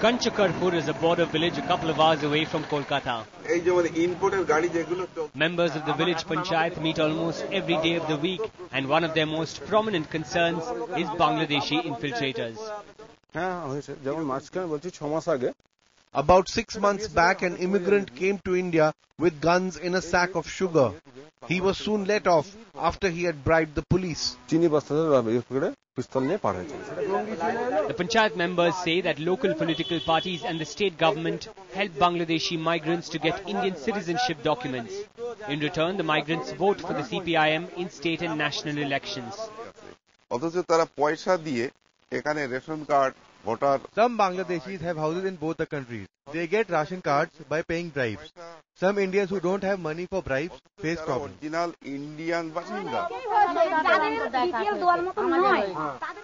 Kanchakarpur is a border village a couple of hours away from Kolkata. Members of the village panchayat meet almost every day of the week, and one of their most prominent concerns is Bangladeshi infiltrators. About 6 months back, an immigrant came to India with guns in a sack of sugar. He was soon let off after he had bribed the police. The panchayat members say that local political parties and the state government help Bangladeshi migrants to get Indian citizenship documents. In return, the migrants vote for the CPIM in state and national elections. Some Bangladeshis have houses in both the countries. They get ration cards by paying bribes. Some Indians who don't have money for bribes face problems.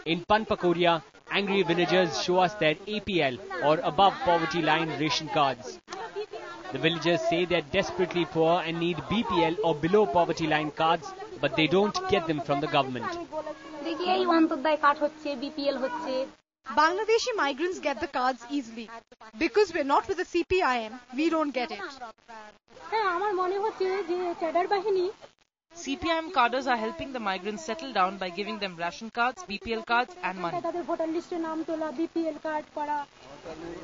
In Panpakoria, angry villagers show us their APL or above poverty line ration cards. The villagers say they are desperately poor and need BPL or below poverty line cards, but they don't get them from the government. Bangladeshi migrants get the cards easily. Because we're not with the CPIM, we don't get it. CPIM cadres are helping the migrants settle down by giving them ration cards, BPL cards and money.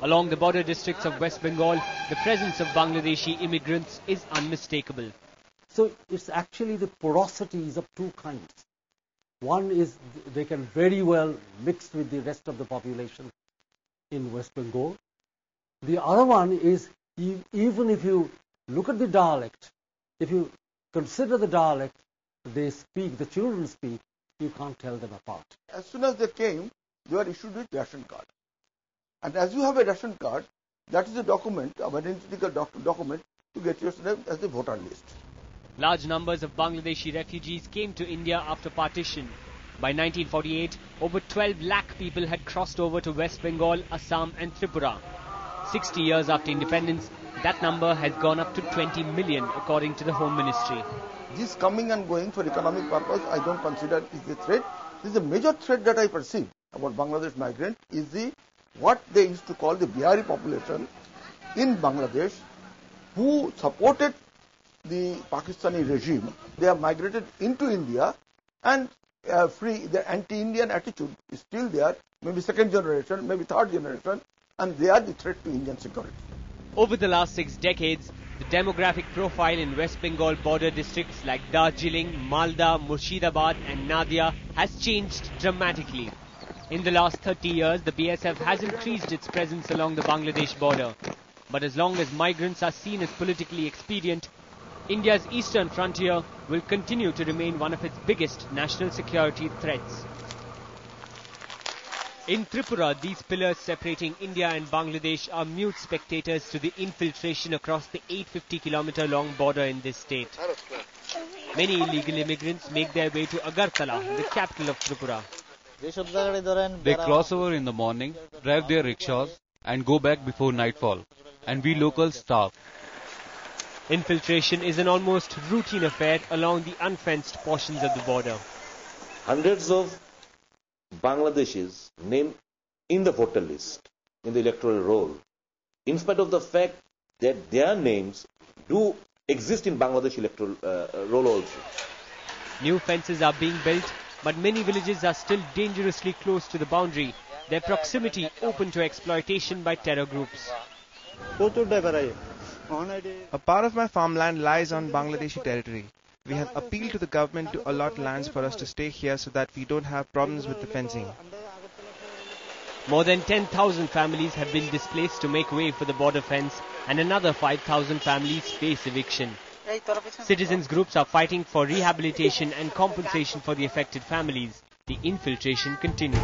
Along the border districts of West Bengal, the presence of Bangladeshi immigrants is unmistakable. So it's actually the porosity is of two kinds. One is they can very well mix with the rest of the population in West Bengal. The other one is even if you look at the dialect, if you consider the dialect they speak, the children speak, you can't tell them apart. As soon as they came, they were issued with ration card. And as you have a ration card, that is a document, an identity document to get yourself as a voter list. Large numbers of Bangladeshi refugees came to India after partition. By 1948, over 12 lakh people had crossed over to West Bengal, Assam and Tripura. 60 years after independence, that number has gone up to 20 million according to the Home Ministry. This coming and going for economic purpose, I don't consider is a threat. This is a major threat that I perceive about Bangladesh migrant is what they used to call the Bihari population in Bangladesh who supported the Pakistani regime. They have migrated into India and their anti-Indian attitude is still there, maybe second generation, maybe third generation, and they are the threat to Indian security. Over the last 6 decades, the demographic profile in West Bengal border districts like Darjeeling, Malda, Murshidabad and Nadia has changed dramatically. In the last 30 years, the BSF has increased its presence along the Bangladesh border. But as long as migrants are seen as politically expedient, India's eastern frontier will continue to remain one of its biggest national security threats. In Tripura, these pillars separating India and Bangladesh are mute spectators to the infiltration across the 850-kilometer-long border in this state. Many illegal immigrants make their way to Agartala, the capital of Tripura. They cross over in the morning, drive their rickshaws and go back before nightfall. And we locals starve. Infiltration is an almost routine affair along the unfenced portions of the border. Hundreds of Bangladeshis named in the voter list, in the electoral roll, in spite of the fact that their names do exist in Bangladesh electoral roll also. New fences are being built, but many villages are still dangerously close to the boundary, their proximity open to exploitation by terror groups. A part of my farmland lies on Bangladeshi territory. We have appealed to the government to allot lands for us to stay here so that we don't have problems with the fencing. More than 10,000 families have been displaced to make way for the border fence, and another 5,000 families face eviction. Citizens groups are fighting for rehabilitation and compensation for the affected families. The infiltration continues.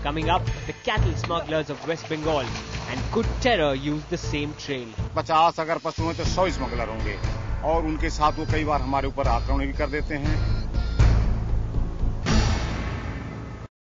Coming up, the cattle smugglers of West Bengal, and could terror use the same trail? 50 अगर पशु हैं तो 100 smuggler होंगे और उनके साथ वो कई बार हमारे ऊपर आक्रमण भी कर देते हैं.